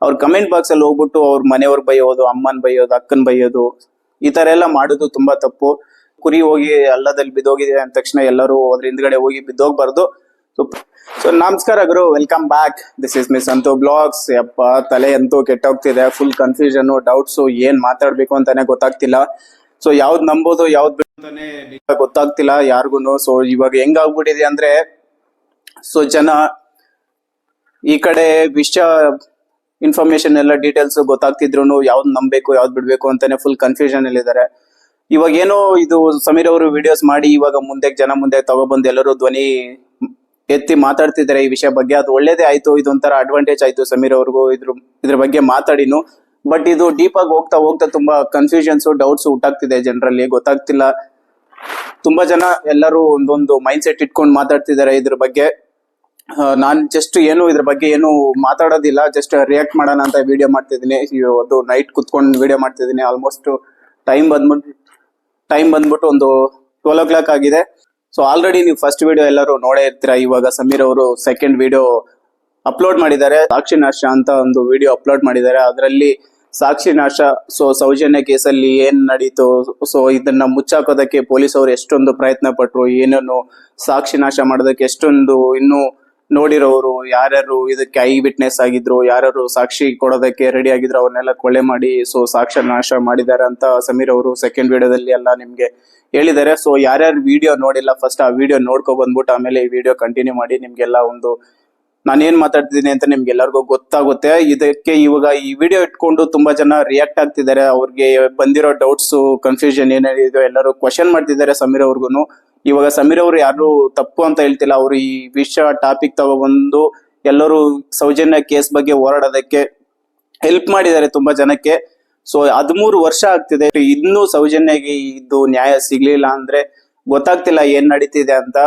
ಅವ್ರ comment box ಅಲ್ಲಿ ಹೋಗ್ಬಿಟ್ಟು ಅವ್ರ ಮನೆಯವ್ರ ಬೈಯೋದು, ಅಮ್ಮನ್ ಬೈಯೋದು, ಅಕ್ಕನ್ ಬೈಯೋದು, ಈ ತರ ಎಲ್ಲ ಮಾಡೋದು ತುಂಬಾ ತಪ್ಪು. ಕುರಿ ಹೋಗಿ ಹಳ್ಳದಲ್ಲಿ ಬಿದ್ದೋಗಿದೆ ಅಂದ ತಕ್ಷಣ ಎಲ್ಲರೂ ಅದ್ರ ಹಿಂದ್ಗಡೆ ಹೋಗಿ ಬಿದ್ದೋಗ್ಬಾರ್ದು. ಸೊ ನಮಸ್ಕಾರ ಗುರು, welcome back. This is miss Santu blogs. ಯಪ್ಪ, ತಲೆ ಅಂತೂ ಕೆಟ್ಟೋಗ್ತಿದೆ. ಫುಲ್ ಕನ್ಫ್ಯೂಷನ್, ಡೌಟ್ಸ್, ಏನ್ ಮಾತಾಡ್ಬೇಕು ಅಂತಾನೆ ಗೊತ್ತಾಗ್ತಿಲ್ಲ. ಸೊ ಯಾವ್ದ್ ನಂಬೋದು ಯಾವ್ದ್ ಅಂತಾನೆ ಗೊತ್ತಾಗ್ತಿಲ್ಲ ಯಾರಿಗೂನು. ಸೊ ಇವಾಗ ಹೆಂಗ್ ಆಗ್ಬಿಟ್ಟಿದೆ ಅಂದ್ರೆ, ಸೊ ಜನ ಈ ಕಡೆ ವಿಷಯ ಇನ್ಫಾರ್ಮೇಶನ್ ಎಲ್ಲ ಡೀಟೇಲ್ಸ್ ಗೊತ್ತಾಗ್ತಿದ್ರು ಯಾವ್ದ್ ನಂಬೇಕು ಯಾವ್ದ್ ಬಿಡ್ಬೇಕು ಅಂತಾನೆ ಫುಲ್ ಕನ್ಫ್ಯೂಷನ್ ಅಲ್ಲಿ ಇದಾರೆ. ಇವಾಗ ಏನೋ ಇದು ಸಮೀರ್ ಅವರು ವಿಡಿಯೋಸ್ ಮಾಡಿ ಇವಾಗ ಜನ ಮುಂದೆ ತಗೊಬಂದು ಎಲ್ಲರೂ ಧ್ವನಿ ಎತ್ತಿ ಮಾತಾಡ್ತಿದ್ದಾರೆ ಈ ವಿಷಯ ಬಗ್ಗೆ. ಅದು ಒಳ್ಳೇದೇ ಆಯ್ತು, ಇದೊಂಥರ ಅಡ್ವಾಂಟೇಜ್ ಆಯ್ತು ಸಮೀರ್ ಅವ್ರಿಗೂ ಇದ್ರ ಬಗ್ಗೆ ಮಾತಾಡಿನು. ಬಟ್ ಇದು ಡೀಪ್ ಆಗಿ ಹೋಗ್ತಾ ಹೋಗ್ತಾ ತುಂಬಾ ಕನ್ಫ್ಯೂಷನ್ಸ್, ಡೌಟ್ಸ್ ಹುಟ್ಟಾಗ್ತಿದೆ ಜನರಲ್ಲಿ, ಗೊತ್ತಾಗ್ತಿಲ್ಲ. ತುಂಬಾ ಜನ ಎಲ್ಲರೂ ಒಂದೊಂದು ಮೈಂಡ್ ಸೆಟ್ ಇಟ್ಕೊಂಡು ಮಾತಾಡ್ತಿದ್ದಾರೆ ಇದ್ರ ಬಗ್ಗೆ. ನಾನ್ ಜಸ್ಟ್ ಏನು ಇದ್ರ ಬಗ್ಗೆ ಏನು ಮಾತಾಡೋದಿಲ್ಲ, ಜಸ್ಟ್ ರಿಯಾಕ್ಟ್ ಮಾಡೋಣ ಅಂತ ವಿಡಿಯೋ ಮಾಡ್ತಿದ್ದೀನಿ. ಅದು ನೈಟ್ ಕುತ್ಕೊಂಡು ವಿಡಿಯೋ ಮಾಡ್ತಿದ್ದೀನಿ. ಆಲ್ಮೋಸ್ಟ್ ಟೈಮ್ ಬಂದ್ಬಿಟ್ಟು ಒಂದು 12 o'clock ಆಗಿದೆ. ಸೊ ಆಲ್ರೆಡಿ ನೀವು ಫಸ್ಟ್ ವಿಡಿಯೋ ಎಲ್ಲರೂ ನೋಡೇ ಇರ್ತೀರಾ. ಇವಾಗ ಸಮೀರ್ ಅವರು ಸೆಕೆಂಡ್ ವಿಡಿಯೋ ಅಪ್ಲೋಡ್ ಮಾಡಿದ್ದಾರೆ. ಸಾಕ್ಷಿ ನಾಶ ಅಂತ ಒಂದು ವಿಡಿಯೋ ಅಪ್ಲೋಡ್ ಮಾಡಿದ್ದಾರೆ. ಅದರಲ್ಲಿ ಸಾಕ್ಷಿ ನಾಶ, ಸೊ ಸೌಜನ್ಯ ಕೇಸಲ್ಲಿ ಏನ್ ನಡೀತು, ಸೊ ಇದನ್ನ ಮುಚ್ಚಾಕೋದಕ್ಕೆ ಪೊಲೀಸ್ ಅವರು ಎಷ್ಟೊಂದು ಪ್ರಯತ್ನ ಪಟ್ರು, ಏನೇನು ಸಾಕ್ಷಿ ನಾಶ ಮಾಡೋದಕ್ಕೆ ಎಷ್ಟೊಂದು ಇನ್ನೂ ನೋಡಿರೋರು ಯಾರ್ಯಾರು ಇದಕ್ಕೆ ಐ ವಿಟ್ನೆಸ್ ಆಗಿದ್ರು, ಯಾರ್ಯಾರು ಸಾಕ್ಷಿ ಕೊಡೋದಕ್ಕೆ ರೆಡಿ ಆಗಿದ್ರು, ಅವನ್ನೆಲ್ಲ ಕೊಲೆ ಮಾಡಿ ಸೊ ಸಾಕ್ಷ್ಯ ನಾಶ ಮಾಡಿದ್ದಾರೆ ಅಂತ ಸಮೀರ್ ಅವರು ಸೆಕೆಂಡ್ ವಿಡಿಯೋದಲ್ಲಿ ಎಲ್ಲ ನಿಮ್ಗೆ ಹೇಳಿದ್ದಾರೆ. ಸೊ ಯಾರ್ಯಾರು ವಿಡಿಯೋ ನೋಡಿಲ್ಲ, ಫಸ್ಟ್ ಆ ವಿಡಿಯೋ ನೋಡ್ಕೊ ಬಂದ್ಬಿಟ್ಟು ಆಮೇಲೆ ಈ ವಿಡಿಯೋ ಕಂಟಿನ್ಯೂ ಮಾಡಿ. ನಿಮ್ಗೆಲ್ಲ ಒಂದು ನಾನೇನ್ ಮಾತಾಡ್ತಿದ್ದೀನಿ ಅಂತ ನಿಮ್ಗೆಲ್ಲರಿಗೂ ಗೊತ್ತಾಗುತ್ತೆ. ಇದಕ್ಕೆ ಇವಾಗ ಈ ವಿಡಿಯೋ ಇಟ್ಕೊಂಡು ತುಂಬಾ ಜನ ರಿಯಾಕ್ಟ್ ಆಗ್ತಿದ್ದಾರೆ. ಅವ್ರಿಗೆ ಬಂದಿರೋ ಡೌಟ್ಸ್, ಕನ್ಫ್ಯೂಷನ್ ಏನೇನಿದೆ ಎಲ್ಲರೂ ಕ್ವಶನ್ ಮಾಡ್ತಿದ್ದಾರೆ ಸಮೀರ್ ಅವ್ರಿಗೂ. ಇವಾಗ ಸಮೀರ್ ಅವರು ಯಾರು ತಪ್ಪು ಅಂತ ಹೇಳ್ತಿಲ್ಲ. ಅವರು ಈ ವಿಷಯ ಟಾಪಿಕ್ ತಗೊಬಂದು ಎಲ್ಲರೂ ಸೌಜನ್ಯ ಕೇಸ್ ಬಗ್ಗೆ ಹೋರಾಡೋದಕ್ಕೆ ಹೆಲ್ಪ್ ಮಾಡಿದ್ದಾರೆ ತುಂಬಾ ಜನಕ್ಕೆ. ಸೊ 13 ವರ್ಷ ಆಗ್ತಿದೆ, ಇನ್ನೂ ಸೌಜನ್ಯಗೆ ಇದು ನ್ಯಾಯ ಸಿಗ್ಲಿಲ್ಲ ಅಂದ್ರೆ ಗೊತ್ತಾಗ್ತಿಲ್ಲ ಏನ್ ನಡೀತಿದೆ ಅಂತ.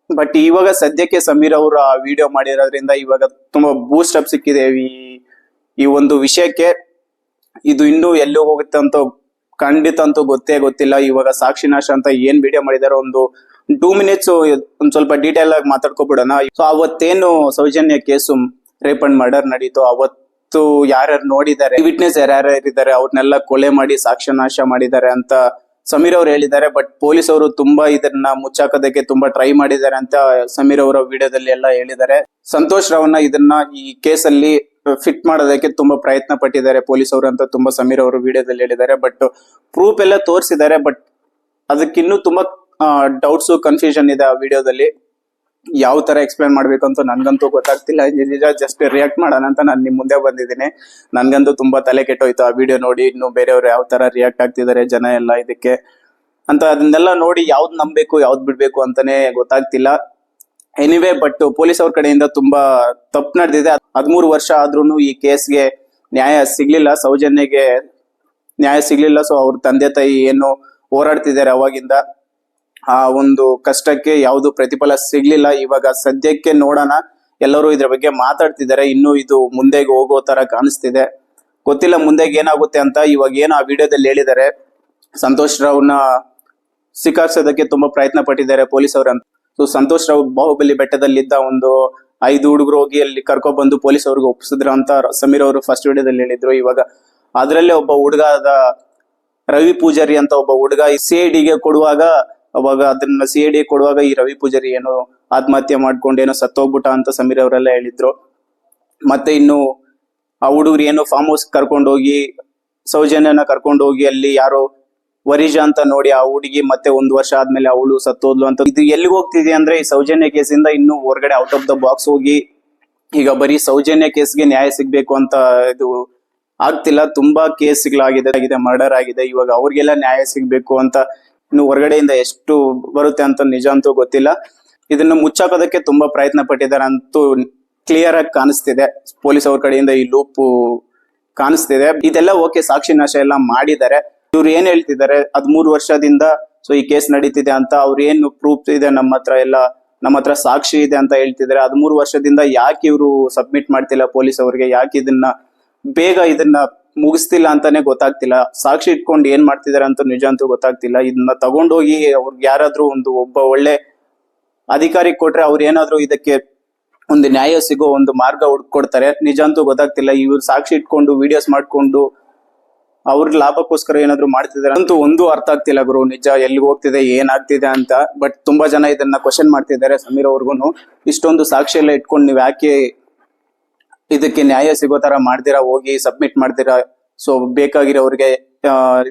ಬಟ್ ಇವಾಗ ಸದ್ಯಕ್ಕೆ ಸಮೀರ್ ಅವರು ಆ ವಿಡಿಯೋ ಮಾಡಿರೋದ್ರಿಂದ ಇವಾಗ ತುಂಬಾ ಬೂಸ್ಟ್ ಅಪ್ ಸಿಕ್ಕಿದೆ ಈ ಒಂದು ವಿಷಯಕ್ಕೆ. ಇದು ಇನ್ನೂ ಎಲ್ಲಿ ಹೋಗುತ್ತೆ ಅಂತ ಖಂಡಿತ ಅಂತೂ ಗೊತ್ತಿಲ್ಲ. ಇವಾಗ ಸಾಕ್ಷಿ ನಾಶ ಅಂತ ಏನ್ ವಿಡಿಯೋ ಮಾಡಿದಾರೋ ಒಂದು 2 minutes ಒಂದ್ ಸ್ವಲ್ಪ ಡೀಟೇಲ್ ಆಗಿ ಮಾತಾಡ್ಕೊಬಿಡೋಣ. ಸೊ ಅವತ್ತೇನು Soujanya case rape and murder ನಡೀತು, ಅವತ್ತು ಯಾರ್ಯಾರು ನೋಡಿದ್ದಾರೆ, ವಿಟ್ನೆಸ್ ಯಾರ್ಯಾರು ಇದ್ದಾರೆ, ಅವ್ರನ್ನೆಲ್ಲ ಕೊಲೆ ಮಾಡಿ ಸಾಕ್ಷ್ಯ ನಾಶ ಮಾಡಿದ್ದಾರೆ ಅಂತ ಸಮೀರ್ ಅವ್ರು ಹೇಳಿದ್ದಾರೆ. ಬಟ್ ಪೊಲೀಸ್ ಅವರು ತುಂಬಾ ಇದನ್ನ ಮುಚ್ಚಾಕೋದಕ್ಕೆ ತುಂಬಾ ಟ್ರೈ ಮಾಡಿದ್ದಾರೆ ಅಂತ ಸಮೀರ್ ಅವರ ವಿಡಿಯೋದಲ್ಲಿ ಎಲ್ಲ ಹೇಳಿದ್ದಾರೆ. ಸಂತೋಷ್ ರಾವ್ನ ಇದನ್ನ ಈ ಕೇಸಲ್ಲಿ ಫಿಟ್ ಮಾಡೋದಕ್ಕೆ ತುಂಬಾ ಪ್ರಯತ್ನ ಪಟ್ಟಿದ್ದಾರೆ ಪೊಲೀಸ್ ಅವರು ಅಂತ ತುಂಬಾ ಸಮೀರ್ ಅವರು ವಿಡಿಯೋದಲ್ಲಿ ಹೇಳಿದ್ದಾರೆ. ಬಟ್ ಪ್ರೂಫ್ ಎಲ್ಲ ತೋರಿಸಿದ್ದಾರೆ. ಬಟ್ ಅದಕ್ಕಿನ್ನೂ ತುಂಬಾ ಡೌಟ್ಸ್, ಕನ್ಫ್ಯೂಷನ್ ಇದೆ ಆ ವಿಡಿಯೋದಲ್ಲಿ. ಯಾವ ತರ ಎಕ್ಸ್ಪ್ಲೈನ್ ಮಾಡ್ಬೇಕು ಅಂತ ನನ್ಗಂತೂ ಗೊತ್ತಾಗ್ತಿಲ್ಲ. ನಿಜ ಜಸ್ಟ್ ರಿಯಾಕ್ಟ್ ಮಾಡೋಣ ಅಂತ ನಾನು ನಿಮ್ ಮುಂದೆ ಬಂದಿದ್ದೀನಿ. ನನ್ಗಂತೂ ತುಂಬಾ ತಲೆ ಕೆಟ್ಟೋಯ್ತು ಆ ವಿಡಿಯೋ ನೋಡಿ. ಇನ್ನು ಬೇರೆಯವ್ರು ಯಾವ ತರ ರಿಯಾಕ್ಟ್ ಆಗ್ತಿದ್ದಾರೆ ಜನ ಎಲ್ಲ ಇದಕ್ಕೆ ಅಂತ, ಅದನ್ನೆಲ್ಲ ನೋಡಿ ಯಾವ್ದು ನಂಬೇಕು ಯಾವ್ದು ಬಿಡ್ಬೇಕು ಅಂತಾನೆ ಗೊತ್ತಾಗ್ತಿಲ್ಲ. ಎನಿವೇ, ಬಟ್ ಪೊಲೀಸ್ ಅವ್ರ ಕಡೆಯಿಂದ ತುಂಬಾ ತಪ್ಪು ನಡೆದಿದೆ. 13 ವರ್ಷ ಆದ್ರೂ ಈ ಕೇಸ್ಗೆ ನ್ಯಾಯ ಸಿಗ್ಲಿಲ್ಲ, ಸೌಜನ್ಯಗೆ ನ್ಯಾಯ ಸಿಗ್ಲಿಲ್ಲ. ಸೊ ಅವ್ರ ತಂದೆ ತಾಯಿ ಏನು ಹೋರಾಡ್ತಿದ್ದಾರೆ ಅವಾಗಿಂದ, ಆ ಒಂದು ಕಷ್ಟಕ್ಕೆ ಯಾವ್ದು ಪ್ರತಿಫಲ ಸಿಗ್ಲಿಲ್ಲ. ಇವಾಗ ಸದ್ಯಕ್ಕೆ ನೋಡೋಣ, ಎಲ್ಲರೂ ಇದ್ರ ಬಗ್ಗೆ ಮಾತಾಡ್ತಿದ್ದಾರೆ. ಇನ್ನು ಇದು ಮುಂದೆಗೆ ಹೋಗೋ ತರ ಕಾಣಿಸ್ತಿದೆ. ಗೊತ್ತಿಲ್ಲ ಮುಂದೆಗೆ ಏನಾಗುತ್ತೆ ಅಂತ. ಇವಾಗ ಏನು ಆ ವಿಡಿಯೋದಲ್ಲಿ ಹೇಳಿದ್ದಾರೆ, ಸಂತೋಷ್ ರಾವ್ನ ಸಿಕ್ಕಾಕ್ಸೋದಕ್ಕೆ ತುಂಬಾ ಪ್ರಯತ್ನ ಪಟ್ಟಿದ್ದಾರೆ ಪೊಲೀಸ್ ಅವ್ರಂತ. ಸೊ ಸಂತೋಷ್ ರಾವ್ ಬಾಹುಬಲಿ ಬೆಟ್ಟದಲ್ಲಿದ್ದ ಒಂದು 5 ಹುಡುಗರು ಹೋಗಿ ಅಲ್ಲಿ ಕರ್ಕೊ ಬಂದು ಪೊಲೀಸ್ ಅವ್ರಿಗೆ ಒಪ್ಪಿಸಿದ್ರು ಅಂತ ಸಮೀರ್ ಅವರು ಫಸ್ಟ್ ವಿಡಿಯೋದಲ್ಲಿ ಹೇಳಿದ್ರು. ಇವಾಗ ಅದ್ರಲ್ಲೇ ಒಬ್ಬ ಹುಡುಗ ರವಿ ಪೂಜಾರಿ ಅಂತ ಒಬ್ಬ ಹುಡುಗ CIDಗೆ ಕೊಡುವಾಗ, ಅವಾಗ ಅದನ್ನ CID ಕೊಡುವಾಗ ಈ ರವಿ ಪೂಜಾರಿ ಏನೋ ಆತ್ಮಹತ್ಯೆ ಮಾಡ್ಕೊಂಡು ಏನೋ ಸತ್ತೋಗ್ಬಿಟ್ಟ ಅಂತ ಸಮೀರ್ ಅವರೆಲ್ಲ ಹೇಳಿದ್ರು. ಮತ್ತೆ ಇನ್ನು ಆ ಹುಡುಗರು ಏನೋ ಫಾರ್ಮ್ ಹೌಸ್ ಕರ್ಕೊಂಡೋಗಿ ಸೌಜನ್ಯನ ಕರ್ಕೊಂಡೋಗಿ ಅಲ್ಲಿ ಯಾರೋ ವರಿಜಾ ಅಂತ ನೋಡಿ ಆ ಹುಡುಗಿ ಮತ್ತೆ 1 ವರ್ಷ ಆದ್ಮೇಲೆ ಅವಳು ಸತ್ತೋದ್ಲು ಅಂತ. ಇದು ಎಲ್ಲಿಗೆ ಹೋಗ್ತಿದೆ ಅಂದ್ರೆ ಈ ಸೌಜನ್ಯ ಕೇಸಿಂದ ಇನ್ನು ಹೊರಗಡೆ ಔಟ್ ಆಫ್ ದ ಬಾಕ್ಸ್ ಹೋಗಿ ಈಗ ಬರೀ ಸೌಜನ್ಯ ಕೇಸ್ಗೆ ನ್ಯಾಯ ಸಿಗ್ಬೇಕು ಅಂತ ಇದು ಆಗ್ತಿಲ್ಲ. ತುಂಬಾ ಕೇಸ್ಗಳಾಗಿದೆ, ಮರ್ಡರ್ ಆಗಿದೆ. ಇವಾಗ ಅವ್ರಿಗೆಲ್ಲ ನ್ಯಾಯ ಸಿಗ್ಬೇಕು ಅಂತ ಇನ್ನು ಹೊರಗಡೆಯಿಂದ ಎಷ್ಟು ಬರುತ್ತೆ ಅಂತ ನಿಜ ಅಂತೂ ಗೊತ್ತಿಲ್ಲ. ಇದನ್ನ ಮುಚ್ಚಾಕೋದಕ್ಕೆ ತುಂಬಾ ಪ್ರಯತ್ನ ಪಟ್ಟಿದ್ದಾರೆ ಅಂತೂ ಕ್ಲಿಯರ್ ಆಗಿ ಕಾಣಿಸ್ತಿದೆ. ಪೊಲೀಸ್ ಅವ್ರ ಕಡೆಯಿಂದ ಈ ಲೂಪ್ ಕಾಣಿಸ್ತಿದೆ. ಇದೆಲ್ಲ ಓಕೆ, ಸಾಕ್ಷಿ ನಾಶ ಎಲ್ಲ ಮಾಡಿದ್ದಾರೆ. ಇವ್ರು ಏನ್ ಹೇಳ್ತಿದ್ದಾರೆ, 13 ವರ್ಷದಿಂದ ಸೊ ಈ ಕೇಸ್ ನಡೀತಿದೆ ಅಂತ. ಅವ್ರು ಏನು ಪ್ರೂಫ್ ಇದೆ ನಮ್ಮ ಹತ್ರ ಸಾಕ್ಷಿ ಇದೆ ಅಂತ ಹೇಳ್ತಿದ್ದಾರೆ. 13 ವರ್ಷದಿಂದ ಯಾಕೆ ಇವರು ಸಬ್ಮಿಟ್ ಮಾಡ್ತಿಲ್ಲ ಪೊಲೀಸ್ ಅವ್ರಿಗೆ, ಯಾಕೆ ಇದನ್ನ ಮುಗಿಸ್ತಿಲ್ಲ ಅಂತಾನೆ ಗೊತ್ತಾಗ್ತಿಲ್ಲ. ಸಾಕ್ಷಿ ಇಟ್ಕೊಂಡು ಏನ್ ಮಾಡ್ತಿದಾರೆ ಅಂತ ನಿಜ ಅಂತೂ ಗೊತ್ತಾಗ್ತಿಲ್ಲ. ಇದನ್ನ ತಗೊಂಡೋಗಿ ಅವ್ರಿಗೆ ಯಾರಾದ್ರೂ ಒಬ್ಬ ಒಳ್ಳೆ ಅಧಿಕಾರಿ ಕೊಟ್ರೆ ಅವ್ರು ಏನಾದ್ರು ಇದಕ್ಕೆ ಒಂದು ನ್ಯಾಯ ಸಿಗೋ ಒಂದು ಮಾರ್ಗ ಹುಡ್ಕೊಡ್ತಾರೆ. ನಿಜ ಅಂತೂ ಗೊತ್ತಾಗ್ತಿಲ್ಲ. ಇವ್ರು ಸಾಕ್ಷಿ ಇಟ್ಕೊಂಡು ವಿಡಿಯೋಸ್ ಮಾಡ್ಕೊಂಡು ಅವ್ರ ಲಾಭಕ್ಕೋಸ್ಕರ ಏನಾದ್ರು ಮಾಡ್ತಿದಾರೆ ಅಂತೂ ಒಂದು ಅರ್ಥ ಆಗ್ತಿಲ್ಲ ಗುರು. ನಿಜ ಎಲ್ಲಿಗೆ ಹೋಗ್ತಿದೆ ಏನಾಗ್ತಿದೆ ಅಂತ. ಬಟ್ ತುಂಬಾ ಜನ ಇದನ್ನ ಕ್ವಶನ್ ಮಾಡ್ತಿದ್ದಾರೆ. ಸಮೀರ್ ಅವ್ರಿಗೂ ಇಷ್ಟೊಂದು ಸಾಕ್ಷಿ ಎಲ್ಲ ಇಟ್ಕೊಂಡು ನೀವ್ ಯಾಕೆ ಇದಕ್ಕೆ ನ್ಯಾಯ ಸಿಗೋ ತರ ಮಾಡ್ತೀರಾ, ಹೋಗಿ ಸಬ್ಮಿಟ್ ಮಾಡ್ತೀರಾ, ಸೊ ಬೇಕಾಗಿರೋರಿಗೆ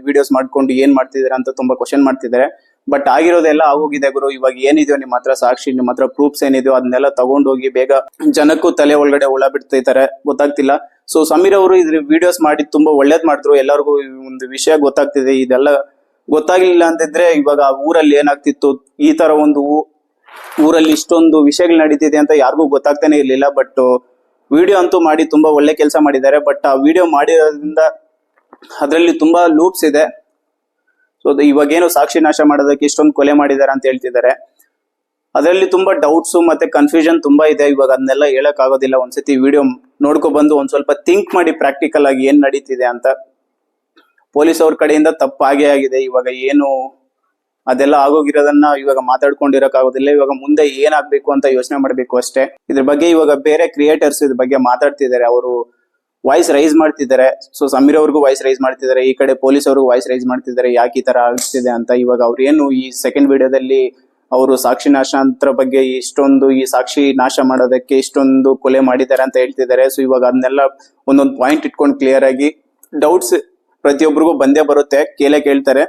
ವಿಡಿಯೋಸ್ ಮಾಡ್ಕೊಂಡು ಏನ್ ಮಾಡ್ತಿದ್ದೀರಾ ಅಂತ ತುಂಬಾ ಕ್ವಶನ್ ಮಾಡ್ತಿದ್ದಾರೆ. ಬಟ್ ಆಗಿರೋದೆಲ್ಲ ಆಗೋಗಿದೆ ಗುರು. ಇವಾಗ ಏನಿದೆಯೋ ನಿಮ್ಮ ಹತ್ರ ಸಾಕ್ಷಿ, ನಿಮ್ಮ ಹತ್ರ ಪ್ರೂಫ್ಸ್ ಏನಿದೆಯೋ ಅದನ್ನೆಲ್ಲ ತಗೊಂಡೋಗಿ ಬೇಗ ಜನಕ್ಕೂ ತಲೆ ಒಳಗಡೆ ಹುಳ ಬಿಡ್ತಿದ್ದಾರೆ. ಗೊತ್ತಾಗ್ತಿಲ್ಲ. ಸೊ ಸಮೀರ್ ಅವರು ಇದ್ರ ವಿಡಿಯೋಸ್ ಮಾಡಿ ತುಂಬಾ ಒಳ್ಳೇದ್ ಮಾಡಿದ್ರು. ಎಲ್ಲರಿಗೂ ಒಂದು ವಿಷಯ ಗೊತ್ತಾಗ್ತಿದೆ. ಇದೆಲ್ಲ ಗೊತ್ತಾಗ್ಲಿಲ್ಲ ಅಂತಿದ್ರೆ ಇವಾಗ ಊರಲ್ಲಿ ಏನಾಗ್ತಿತ್ತು, ಈ ತರ ಒಂದು ಊರಲ್ಲಿ ಇಷ್ಟೊಂದು ವಿಷಯಗಳು ನಡೀತಿದೆ ಅಂತ ಯಾರಿಗೂ ಗೊತ್ತಾಗ್ತಾನೆ ಇರ್ಲಿಲ್ಲ. ಬಟ್ ವಿಡಿಯೋ ಅಂತೂ ಮಾಡಿ ತುಂಬಾ ಒಳ್ಳೆ ಕೆಲಸ ಮಾಡಿದ್ದಾರೆ. ಬಟ್ ಆ ವಿಡಿಯೋ ಮಾಡಿರೋದ್ರಿಂದ ಅದರಲ್ಲಿ ತುಂಬಾ ಲೂಪ್ಸ್ ಇದೆ. ಸೊ ಇವಾಗೇನು ಸಾಕ್ಷಿ ನಾಶ ಮಾಡೋದಕ್ಕೆ ಇಷ್ಟೊಂದು ಕೊಲೆ ಮಾಡಿದ್ದಾರೆ ಅಂತ ಹೇಳ್ತಿದ್ದಾರೆ. ಅದರಲ್ಲಿ ತುಂಬಾ ಡೌಟ್ಸ್ ಮತ್ತೆ ಕನ್ಫ್ಯೂಷನ್ ತುಂಬಾ ಇದೆ. ಇವಾಗ ಅದನ್ನೆಲ್ಲ ಹೇಳಕ್ ಆಗೋದಿಲ್ಲ. ಒಂದ್ಸತಿ ವಿಡಿಯೋ ನೋಡ್ಕೊ ಬಂದು ಒಂದ್ ಸ್ವಲ್ಪ ಥಿಂಕ್ ಮಾಡಿ ಪ್ರಾಕ್ಟಿಕಲ್ ಆಗಿ ಏನ್ ನಡೀತಿದೆ ಅಂತ. ಪೊಲೀಸ್ ಅವ್ರ ಕಡೆಯಿಂದ ತಪ್ಪಾಗೇ ಆಗಿದೆ. ಇವಾಗ ಏನು ಅದೆಲ್ಲ ಆಗೋಗಿರೋದನ್ನ ಇವಾಗ ಮಾತಾಡ್ಕೊಂಡಿರಕ್ ಆಗೋದಿಲ್ಲ. ಇವಾಗ ಮುಂದೆ ಏನಾಗ್ಬೇಕು ಅಂತ ಯೋಚನೆ ಮಾಡ್ಬೇಕು ಅಷ್ಟೇ. ಇದ್ರ ಬಗ್ಗೆ ಇವಾಗ ಬೇರೆ ಕ್ರಿಯೇಟರ್ಸ್ ಇದ್ರ ಬಗ್ಗೆ ಮಾತಾಡ್ತಿದ್ದಾರೆ. ಅವರು ವಾಯ್ಸ್ ರೈಸ್ ಮಾಡ್ತಿದ್ದಾರೆ. ಸೊ ಸಮೀರ್ ಅವ್ರಿಗೂ ವಾಯ್ಸ್ ರೈಸ್ ಮಾಡ್ತಿದ್ದಾರೆ, ಈ ಕಡೆ ಪೊಲೀಸ್ ಅವ್ರಿಗೂ ವಾಯ್ಸ್ ರೈಸ್ ಮಾಡ್ತಿದ್ದಾರೆ, ಯಾಕೆ ಈ ತರ ಆಗ್ತಿದೆ ಅಂತ. ಇವಾಗ ಅವ್ರು ಏನು ಈ ಸೆಕೆಂಡ್ ವಿಡಿಯೋದಲ್ಲಿ ಅವರು ಸಾಕ್ಷಿ ನಾಶ ಅಂತ ಬಗ್ಗೆ ಇಷ್ಟೊಂದು ಈ ಸಾಕ್ಷಿ ನಾಶ ಮಾಡೋದಕ್ಕೆ ಇಷ್ಟೊಂದು ಕೊಲೆ ಮಾಡಿದ್ದಾರೆ ಅಂತ ಹೇಳ್ತಿದ್ದಾರೆ. ಸೊ ಇವಾಗ ಅದನ್ನೆಲ್ಲ ಒಂದೊಂದು ಪಾಯಿಂಟ್ ಇಟ್ಕೊಂಡು ಕ್ಲಿಯರ್ ಆಗಿ ಡೌಟ್ಸ್ ಪ್ರತಿಯೊಬ್ಬರಿಗೂ ಬಂದೇ ಬರುತ್ತೆ, ಕೇಳ್ತಾರೆ.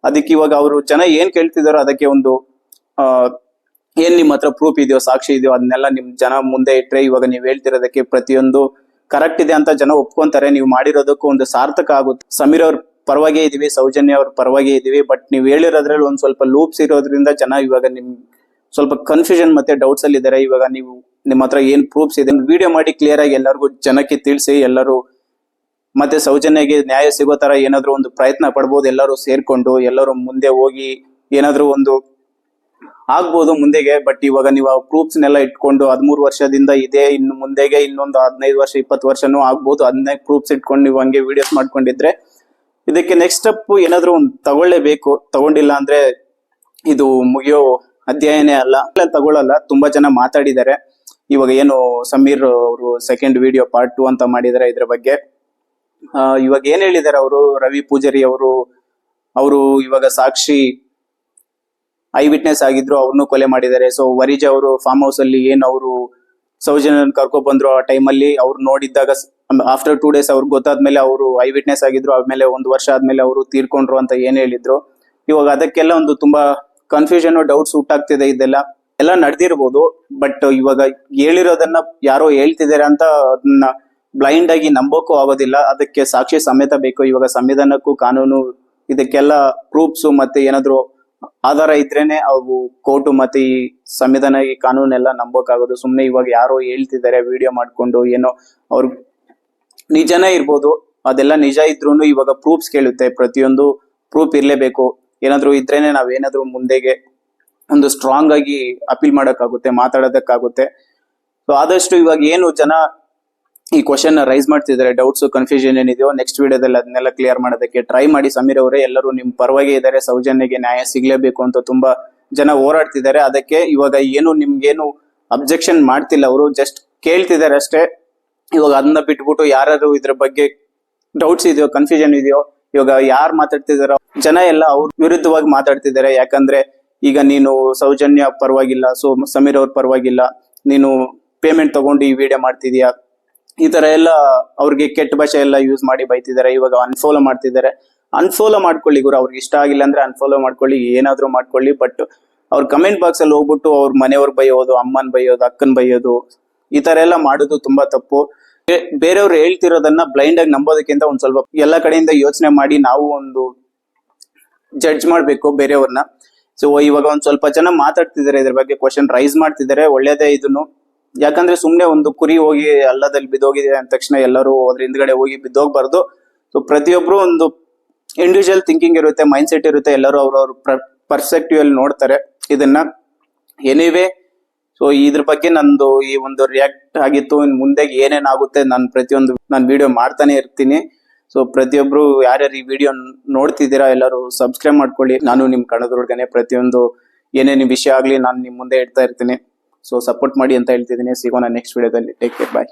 ಅದಕ್ಕೆ ಇವಾಗ ಅವರು ಜನ ಏನ್ ಕೇಳ್ತಿದಾರೋ ಅದಕ್ಕೆ ಒಂದು ಏನ್ ನಿಮ್ಮ ಹತ್ರ ಪ್ರೂಫ್ ಇದೆಯೋ, ಸಾಕ್ಷಿ ಇದೆಯೋ ಅದನ್ನೆಲ್ಲ ನಿಮ್ ಜನ ಮುಂದೆ ಇಟ್ರೆ ಇವಾಗ ನೀವ್ ಹೇಳ್ತಿರೋದಕ್ಕೆ ಪ್ರತಿಯೊಂದು ಕರೆಕ್ಟ್ ಇದೆ ಅಂತ ಜನ ಒಪ್ಕೊಂತಾರೆ. ನೀವು ಮಾಡಿರೋದಕ್ಕೂ ಒಂದು ಸಾರ್ಥಕ ಆಗುತ್ತೆ. ಸಮೀರ್ ಅವ್ರ ಪರವಾಗೇ ಇದೀವಿ, ಸೌಜನ್ಯ ಅವ್ರ ಪರವಾಗೇ ಇದೀವಿ. ಬಟ್ ನೀವ್ ಹೇಳಿರೋದ್ರಲ್ಲಿ ಒಂದ್ ಸ್ವಲ್ಪ ಲೂಪ್ಸ್ ಇರೋದ್ರಿಂದ ಜನ ಇವಾಗ ನಿಮ್ ಸ್ವಲ್ಪ ಕನ್ಫ್ಯೂಷನ್ ಮತ್ತೆ ಡೌಟ್ಸ್ ಅಲ್ಲಿ ಇದಾರೆ. ಇವಾಗ ನೀವು ನಿಮ್ಮ ಹತ್ರ ಏನ್ ಪ್ರೂಫ್ಸ್ ಇದೆ ವಿಡಿಯೋ ಮಾಡಿ ಕ್ಲಿಯರ್ ಆಗಿ ಎಲ್ಲರಿಗೂ ಜನಕ್ಕೆ ತಿಳಿಸಿ. ಎಲ್ಲರೂ ಮತ್ತೆ ಸೌಜನ್ಯಗೆ ನ್ಯಾಯ ಸಿಗೋ ತರ ಏನಾದ್ರು ಒಂದು ಪ್ರಯತ್ನ ಪಡ್ಬೋದು. ಎಲ್ಲರೂ ಸೇರ್ಕೊಂಡು ಎಲ್ಲರೂ ಮುಂದೆ ಹೋಗಿ ಏನಾದ್ರು ಒಂದು ಆಗ್ಬೋದು ಮುಂದೆಗೆ. ಬಟ್ ಇವಾಗ ನೀವು ಪ್ರೂಫ್ಸ್ ನೆಲ್ಲ ಇಟ್ಕೊಂಡು 13 ವರ್ಷದಿಂದ ಇದೆ, ಇನ್ನು ಮುಂದೆಗೆ ಇನ್ನೊಂದು 15 ವರ್ಷ 20 ವರ್ಷನೂ ಆಗ್ಬೋದು. ಅದನ್ನೇ ಪ್ರೂಫ್ಸ್ ಇಟ್ಕೊಂಡು ನೀವು ಹಂಗೆ ವಿಡಿಯೋಸ್ ಮಾಡ್ಕೊಂಡಿದ್ರೆ ಇದಕ್ಕೆ ನೆಕ್ಸ್ಟ್ ಸ್ಟೆಪ್ ಏನಾದ್ರು ಒಂದು ತಗೊಳ್ಳೇಬೇಕು. ತಗೊಂಡಿಲ್ಲ ಅಂದ್ರೆ ಇದು ಮುಗಿಯೋ ಅಧ್ಯಾಯನೇ ಅಲ್ಲ. ತಗೊಳ್ಳಲ್ಲ. ತುಂಬಾ ಜನ ಮಾತಾಡಿದ್ದಾರೆ. ಇವಾಗ ಏನು ಸಮೀರ್ ಅವರು ಸೆಕೆಂಡ್ ವಿಡಿಯೋ ಪಾರ್ಟ್ 2 ಅಂತ ಮಾಡಿದ್ದಾರೆ ಇದ್ರ ಬಗ್ಗೆ. ಇವಾಗ ಏನ್ ಹೇಳಿದ್ದಾರೆ ಅವರು, ರವಿ ಪೂಜಾರಿ ಅವರು ಇವಾಗ ಸಾಕ್ಷಿ ಐ ವಿಟ್ನೆಸ್ ಆಗಿದ್ರು, ಅವ್ರನ್ನು ಕೊಲೆ ಮಾಡಿದ್ದಾರೆ. ಸೊ ವರಿಜ ಅವರು ಫಾರ್ಮ್ ಹೌಸ್ ಅಲ್ಲಿ ಏನ್ ಅವರು ಸೌಜನ್ಯ ಕರ್ಕೊ ಬಂದ್ರು ಆ ಟೈಮಲ್ಲಿ ಅವ್ರು ನೋಡಿದ್ದಾಗ ಆಫ್ಟರ್ 2 days ಅವ್ರಿಗೆ ಗೊತ್ತಾದ್ಮೇಲೆ ಅವರು ಐ ವಿಟ್ನೆಸ್ ಆಗಿದ್ರು. ಆದ್ಮೇಲೆ 1 ವರ್ಷ ಆದ್ಮೇಲೆ ಅವರು ತೀರ್ಕೊಂಡ್ರು ಅಂತ ಏನ್ ಹೇಳಿದ್ರು. ಇವಾಗ ಅದಕ್ಕೆಲ್ಲ ಒಂದು ತುಂಬಾ ಕನ್ಫ್ಯೂಷನ್ ಡೌಟ್ಸ್ ಹುಟ್ಟಾಗ್ತಿದೆ. ಇದೆಲ್ಲ ನಡೆದಿರ್ಬೋದು. ಬಟ್ ಇವಾಗ ಹೇಳಿರೋದನ್ನ ಯಾರೋ ಹೇಳ್ತಿದ್ದಾರೆ ಅಂತ ಅದನ್ನ ಬ್ಲೈಂಡ್ ಆಗಿ ನಂಬೋಕ್ಕೂ ಆಗೋದಿಲ್ಲ. ಅದಕ್ಕೆ ಸಾಕ್ಷಿ ಸಮೇತ ಬೇಕು. ಇವಾಗ ಸಂವಿಧಾನಕ್ಕೂ ಕಾನೂನು ಇದಕ್ಕೆಲ್ಲ ಪ್ರೂಫ್ಸ್ ಮತ್ತೆ ಏನಾದ್ರು ಆಧಾರ ಇದ್ರೇನೆ ಅವು ಕೋರ್ಟು ಮತ್ತೆ ಈ ಸಂವಿಧಾನ ಈ ಕಾನೂನೆಲ್ಲ ನಂಬೋಕಾಗೋದು. ಸುಮ್ನೆ ಇವಾಗ ಯಾರೋ ಹೇಳ್ತಿದ್ದಾರೆ ವಿಡಿಯೋ ಮಾಡ್ಕೊಂಡು ಏನೋ ಅವ್ರ ನಿಜನೇ ಇರ್ಬೋದು. ಅದೆಲ್ಲ ನಿಜ ಇದ್ರೂನು ಇವಾಗ ಪ್ರೂಫ್ಸ್ ಕೇಳುತ್ತೆ. ಪ್ರತಿಯೊಂದು ಪ್ರೂಫ್ ಇರ್ಲೇಬೇಕು. ಏನಾದ್ರು ಇದ್ರೇನೆ ನಾವೇನಾದ್ರು ಮುಂದೆಗೆ ಒಂದು ಸ್ಟ್ರಾಂಗ್ ಆಗಿ ಅಪೀಲ್ ಮಾಡಕ್ಕಾಗುತ್ತೆ, ಮಾತಾಡೋದಕ್ಕಾಗುತ್ತೆ. ಸೊ ಆದಷ್ಟು ಇವಾಗ ಏನು ಜನ ಈ ಕ್ವಶನ್ ರೈಸ್ ಮಾಡ್ತಿದ್ದಾರೆ, ಡೌಟ್ಸ್ ಕನ್ಫ್ಯೂಷನ್ ಏನಿದೆಯೋ ನೆಕ್ಸ್ಟ್ ವಿಡಿಯೋದಲ್ಲಿ ಅದನ್ನೆಲ್ಲ ಕ್ಲಿಯರ್ ಮಾಡೋದಕ್ಕೆ ಟ್ರೈ ಮಾಡಿ. ಸಮೀರ್ ಅವರೇ ಎಲ್ಲರೂ ನಿಮ್ ಪರವಾಗಿ ಇದ್ದಾರೆ. ಸೌಜನ್ಯಗೆ ನ್ಯಾಯ ಸಿಗ್ಲೇಬೇಕು ಅಂತ ತುಂಬಾ ಜನ ಹೋರಾಡ್ತಿದ್ದಾರೆ. ಅದಕ್ಕೆ ಇವಾಗ ಏನು ನಿಮ್ಗೇನು ಅಬ್ಜೆಕ್ಷನ್ ಮಾಡ್ತಿಲ್ಲ, ಅವರು ಜಸ್ಟ್ ಕೇಳ್ತಿದ್ದಾರೆ ಅಷ್ಟೇ. ಇವಾಗ ಅದನ್ನ ಬಿಟ್ಬಿಟ್ಟು ಯಾರು ಇದ್ರ ಬಗ್ಗೆ ಡೌಟ್ಸ್ ಇದೆಯೋ, ಕನ್ಫ್ಯೂಷನ್ ಇದೆಯೋ, ಇವಾಗ ಯಾರು ಮಾತಾಡ್ತಿದಾರೋ ಜನ ಎಲ್ಲ ಅವ್ರ ವಿರುದ್ಧವಾಗಿ ಮಾತಾಡ್ತಿದ್ದಾರೆ. ಯಾಕಂದ್ರೆ ಈಗ ನೀನು ಸೌಜನ್ಯ ಪರವಾಗಿಲ್ಲ, ಸೊ ಸಮೀರ್ ಅವ್ರ ಪರವಾಗಿಲ್ಲ, ನೀನು ಪೇಮೆಂಟ್ ತಗೊಂಡು ಈ ವಿಡಿಯೋ ಮಾಡ್ತಿದ್ಯಾ, ಈ ತರ ಎಲ್ಲ ಅವ್ರಿಗೆ ಕೆಟ್ಟ ಭಾಷೆ ಎಲ್ಲ ಯೂಸ್ ಮಾಡಿ ಬೈತಿದ್ದಾರೆ. ಇವಾಗ ಅನ್ಫಾಲೋ ಮಾಡ್ತಿದ್ದಾರೆ. ಅನ್ಫಾಲೋ ಮಾಡ್ಕೊಳ್ಳಿ ಗುರು, ಅವ್ರಿಗೆ ಇಷ್ಟ ಆಗಿಲ್ಲ ಅಂದ್ರೆ ಅನ್ಫಾಲೋ ಮಾಡ್ಕೊಳ್ಳಿ, ಏನಾದ್ರು ಮಾಡ್ಕೊಳ್ಳಿ. ಬಟ್ ಅವ್ರ ಕಮೆಂಟ್ ಬಾಕ್ಸ್ ಅಲ್ಲಿ ಹೋಗ್ಬಿಟ್ಟು ಅವ್ರ ಮನೆಯವ್ರ ಬೈಯೋದು, ಅಮ್ಮನ್ ಬೈಯೋದು, ಅಕ್ಕನ್ ಬೈಯೋದು, ಈ ತರ ಎಲ್ಲ ಮಾಡೋದು ತುಂಬಾ ತಪ್ಪು. ಬೇರೆಯವ್ರು ಹೇಳ್ತಿರೋದನ್ನ ಬ್ಲೈಂಡ್ ಆಗಿ ನಂಬೋದಕ್ಕಿಂತ ಒಂದ್ ಸ್ವಲ್ಪ ಎಲ್ಲ ಕಡೆಯಿಂದ ಯೋಚನೆ ಮಾಡಿ ನಾವು ಒಂದು ಜಡ್ಜ್ ಮಾಡ್ಬೇಕು ಬೇರೆಯವ್ರನ್ನ. ಸೊ ಇವಾಗ ಒಂದ್ ಸ್ವಲ್ಪ ಜನ ಮಾತಾಡ್ತಿದ್ದಾರೆ ಇದ್ರ ಬಗ್ಗೆ, ಕ್ವಶನ್ ರೈಸ್ ಮಾಡ್ತಿದ್ದಾರೆ. ಒಳ್ಳೇದೇ ಇದನ್ನು. ಯಾಕಂದ್ರೆ ಸುಮ್ನೆ ಒಂದು ಕುರಿ ಹೋಗಿ ಹಳ್ಳದಲ್ಲಿ ಬಿದ್ದೋಗಿದೆ ಅಂದ ತಕ್ಷಣ ಎಲ್ಲರೂ ಅದ್ರ ಹಿಂದ್ಗಡೆ ಹೋಗಿ ಬಿದ್ದೋಗ್ಬಾರ್ದು. ಸೊ ಪ್ರತಿಯೊಬ್ರು ಒಂದು ಇಂಡಿವಿಜುವಲ್ ಥಿಂಕಿಂಗ್ ಇರುತ್ತೆ, ಮೈಂಡ್ ಸೆಟ್ ಇರುತ್ತೆ. ಎಲ್ಲರೂ ಅವ್ರವ್ರ ಪರ್ಸ್ಪೆಕ್ಟಿವ್ ಅಲ್ಲಿ ನೋಡ್ತಾರೆ ಇದನ್ನ. ಎನಿವೇ, ಸೊ ಇದ್ರ ಬಗ್ಗೆ ನಂದು ಈ ಒಂದು ರಿಯಾಕ್ಟ್ ಆಗಿತ್ತು. ಇನ್ ಮುಂದೆ ಏನೇನಾಗುತ್ತೆ ನಾನು ವಿಡಿಯೋ ಮಾಡ್ತಾನೆ ಇರ್ತೀನಿ. ಸೊ ಪ್ರತಿಯೊಬ್ರು ಯಾರ್ಯಾರು ಈ ವಿಡಿಯೋ ನೋಡ್ತಿದ್ದೀರಾ ಎಲ್ಲರೂ ಸಬ್ಸ್ಕ್ರೈಬ್ ಮಾಡ್ಕೊಳ್ಳಿ. ನಾನು ನಿಮ್ ಕಣದೊಳಗನೆ ಪ್ರತಿಯೊಂದು ಏನೇನು ವಿಷಯ ಆಗ್ಲಿ ನಾನು ನಿಮ್ ಮುಂದೆ ಇಡ್ತಾ ಇರ್ತೀನಿ. ಸೊ ಸಪೋರ್ಟ್ ಮಾಡಿ ಅಂತ ಹೇಳ್ತಿದ್ದೀನಿ. ಸಿಗೋಣ ನೆಕ್ಸ್ಟ್ ವಿಡಿಯೋದಲ್ಲಿ. ಟೇಕ್ ಕೇರ್, ಬಾಯ್.